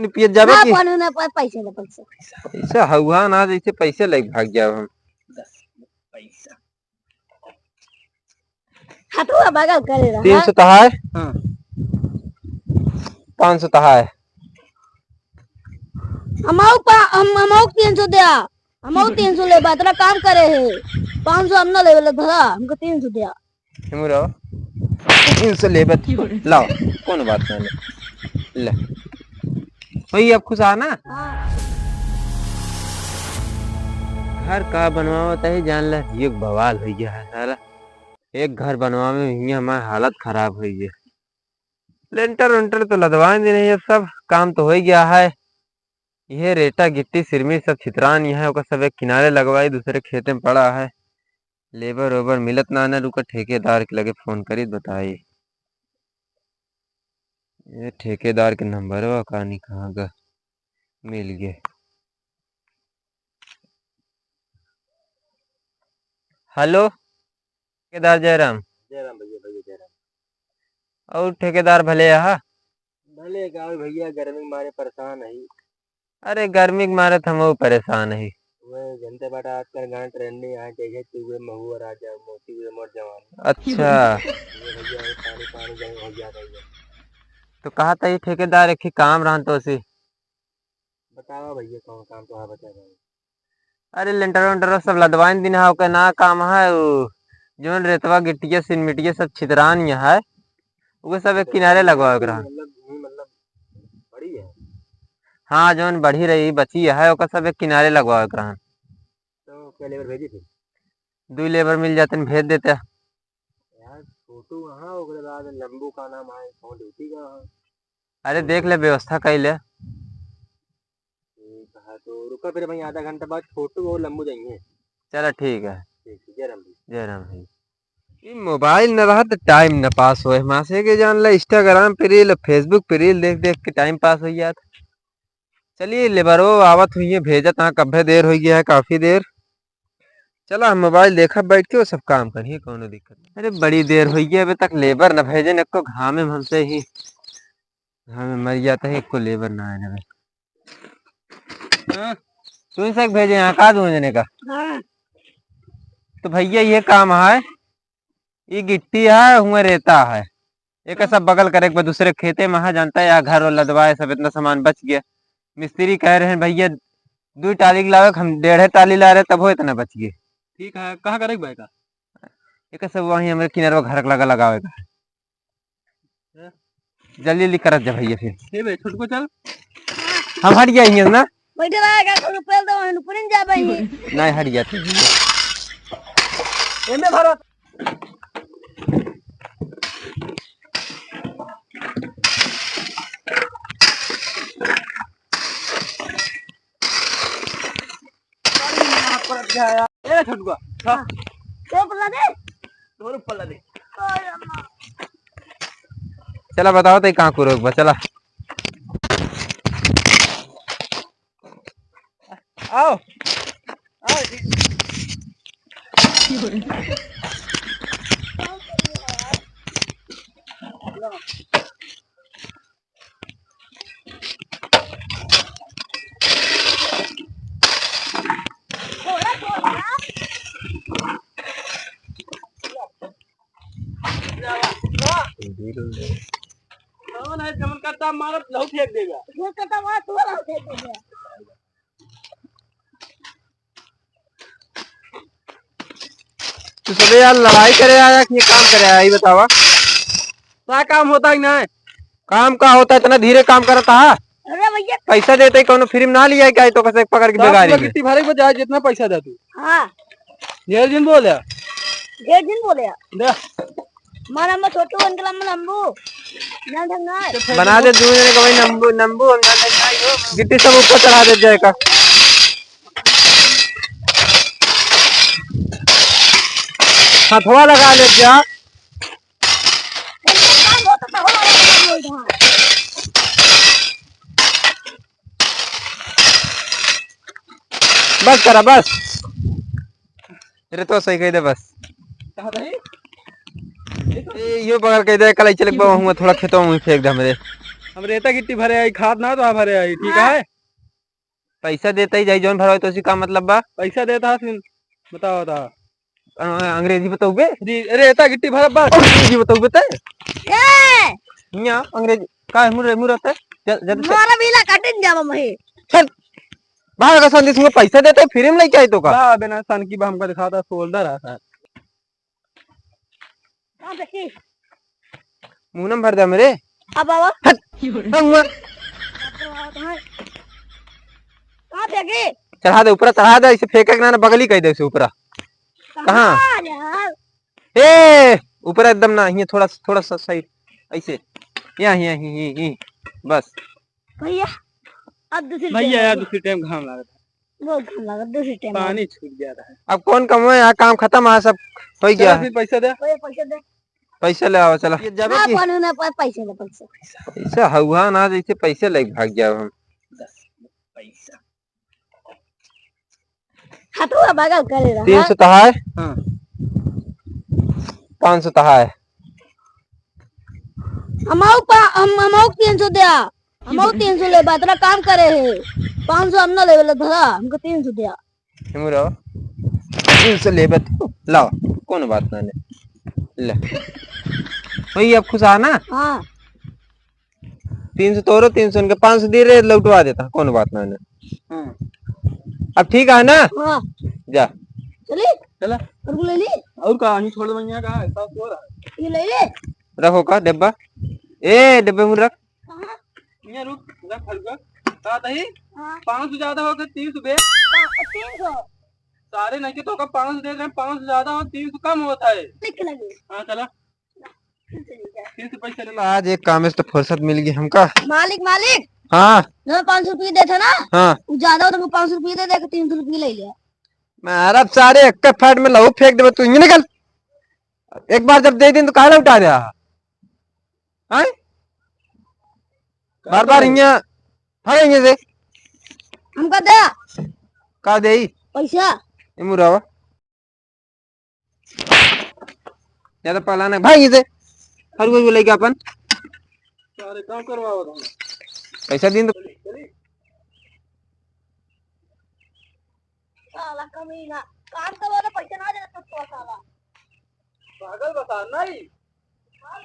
पियत जाबे ना की पानी ना पैसे ना पैसे ऐसा हुआ ना जैसे पैसे लग भाग जाओ हम। 10 पैसा हटवा बगल करे रहा 300 तहा है। हाँ 500 तहा है। हम 300 दिया हम 300 ले तेरा काम करे है 500 हम ना ले धरा हमको 300 दिया हिमुरो 300 लेबत लाओ कौन बात ना ले वही अब खुश आना घर का बनवाता है जान ला ये बवाल हो गया है साला। एक घर बनवा में ही हमारी हालत खराब हुई है। लेंटर वेंटर तो लदवा नहीं है सब काम तो हो ही गया है। यह रेता गिट्टी सिरमिट सब छितरान यहाँ ओकर सब एक किनारे लगवाई दूसरे खेत में पड़ा है। लेबर वेबर मिलत ना रुका ठेकेदार के लगे फोन करी बताई ये ठेकेदार के नंबर वा कहानी कहाँ का मिल गए। हेलो ठेकेदार जयराम जयराम भैया जयराम। और ठेकेदार भले यहाँ भले गाँव भैया गर्मी मारे परेशान है। अरे गर्मी के मारे हम परेशान है। वह जनता बाटा आजकल गाँव ट्रेन में यहाँ जैसे चूहे महू राजा मोती हुए मोर जवान। अच्छा भैया पानी पानी जंग हो जा रही है। तो कहा था ये ठेकेदार एक ही काम रहा तो उसी बताओ भैया कौन काम तो बता रहे। अरे लेंटर वेंटर सब लदवाइन दिन है ना काम है जो रेतवा गिट्टिया सिरमिटिया सब छितरान यहाँ है वो सब एक किनारे लगवा रहा मतलब बड़ी है। हाँ जो बढ़ी रही बची है ओका सब एक किनारे लगवा रहा। तो क्या लेबर भेजी थी 2 लेबर मिल जाते भेज देते यार छोटू वहाँ ओकरे बाद लंबू का नाम है कौन ड्यूटी का वहाँ। अरे देख ले व्यवस्था कर ले कहा तो रुका फिर भाई आधा घंटा बाद छोटू और लंबू जाएंगे। चलो ठीक है जयराम भाई ये मोबाइल न रहा तो टाइम न पास हो माँ से के जान ला इंस्टाग्राम पे रील फेसबुक पे रील देख देख के टाइम पास हो गया था। चलिए लेबरो आवत हुई है भेजत हाँ कब्बे देर हो गया है काफी देर। चलो हम मोबाइल देखा बैठ के वो सब काम करिए कौन दिक्कत। अरे बड़ी देर हो गई अभी तक लेबर न भेजे न को घामे हमसे ही हमें मर जाता है एक को लेबर ना आने में। सुन सक भेजे यहाँ का दूंजने का तो भैया ये काम है ये गिट्टी है हुआ रेता है एक सब बगल करे एक दूसरे खेते में है जानता है यहाँ घर और लदवाए सब इतना सामान बच गया। मिस्त्री कह रहे हैं भैया 2 टाली लावे हम 1.5 टाली ला रहे तब हो इतना बच गए। ठीक है कहाँ करेगा भाई का एक सब वहीं हमारे किनारे घर लगावेगा जल्दी जल्दी करत जा भैया फिर छोटू को चल हम हट जाएंगे ना बैठे रहेगा तो रुपए दो नुपुरिन जाबे नहीं हट जाते एमे भरो ए छोटू का तो पल्ला दे तोर पल्ला दे चला बताओ तो कहाँ को रोक चला आओ चमन करता मारत लहू फेंक देगा ये कटा हुआ तू रहा फेंक दे तो सब यार लड़ाई करे आया कि ये काम करे आया ये बतावा क्या काम होता है ना काम का होता है इतना धीरे काम करता है। अरे भैया पैसा देते कौन फिल्म ना लिया क्या तो कैसे पकड़ के बेगारी में गिट्टी भरे को जाए जितना पैसा दे तू हां ये दिन बोले 1.5 दिन बोले दे मारा मैं छोटू अंकल में लंबू ना ढंगा बना दे दूसरे का भाई नंबू नंबू हम ना गिट्टी सब ऊपर चढ़ा दे जाएगा हथवा लगा ले क्या बस करा बस अरे तो सही कह दे बस यो बगल कह दे कल चले हुआ थोड़ा खेतों में फेंक दे मेरे हम रेता गिट्टी भरे आई, खाद ना तो भरे आई, ठीक हाँ। है। पैसा देता ही जाई जौन भरवाई तो उसी का मतलब बा। पैसा देता फिर बताओ था। अंग्रेजी बताओगे? रेता गिट्टी भरे बस। अंग्रेजी बताओगे ते? ए यहाँ अंग्रेजी का मुरे मुरत है जद से मारा बिला काटिन जावा महे। चल बाहर का संदेश में पैसा देते फिर में लेके आई तो का बा बिना सन की बा हमको दिखाता सोल्डर आता है। कहां पे की? मुंह न भर दे मेरे। अब बाबा हट रंगवा कहां पे की? चढ़ा दे ऊपर, चढ़ा दे, इसे फेंके ना बगली कह दे, उसे ऊपर। कहाँ? यार ए ऊपर एकदम ना, ये थोड़ा थोड़ा सा सही ऐसे, यहाँ यहाँ ही बस। भैया अब दूसरी भैया यार दूसरी टाइम घाम लगा था, बहुत घाम लगा दूसरी टाइम। पानी छूट गया था। अब कौन कम है, यहाँ काम खत्म है, सब हो गया चलो है। फिर पैसा दे। ओए पैसे दे। पैसा ले आओ चला। ये जाबे ना की पानी ना पैसे दे पैसे। पैसा हुआ ना, जैसे पैसे लेके भाग जाओ हम। पैसा हाथवा बगल करे रहा। 300 तो है, हाँ 500 तो है। हमऊ 300 दे। हमऊ 300 ले बातरा काम करे है। 500 हम ना लेवल धरा, हमको 300 दे। मुरा 300 ले बत लाओ, कौन बात ना ले वही अब खुश आ ना। हां 300 तोरो, 300 इनके 500 दे रहे, लौटवा देता, कौन बात ना। हाँ अब ठीक है ना, हां जा चली चला। और ले ली और कहा नहीं छोड़ दो, यहाँ कहा ऐसा हो रहा है। ये ले ले। रखो का डब्बा, ए डब्बे में रख। कहां? यहाँ रुक रख हल्का कहा दही। हां 500 ज्यादा हो गए 300 दे। 300 सारे नहीं तो का 500 दे रहे हैं, 500 ज्यादा हो 300 कम होता है। लिख लगे। हाँ चला 300 पैसा ले ला। आज एक काम से तो फुर्सत मिल गई हमका। मालिक हाँ जो 500 रुपये देते ना, हाँ वो ज्यादा हो तो 500 रुपये दे दे, 300 रुपये ले लिया। मैं अरब सारे एक फैट में लहू फेंक दे, तू इंगे निकल। एक बार जब दे दिन तो काहे उठा दिया हैं? बार बार इंगे भाग इंगे से हमका दे का देई पैसा। मुरावा ज्यादा पलाना भाई से हर कोई बोलेगा अपन सारे काम करवाओ तुम। पैसा दिन तो साला कमीना काम करवा तो पैसा ना दे तो साला पागल बता नहीं। हाँ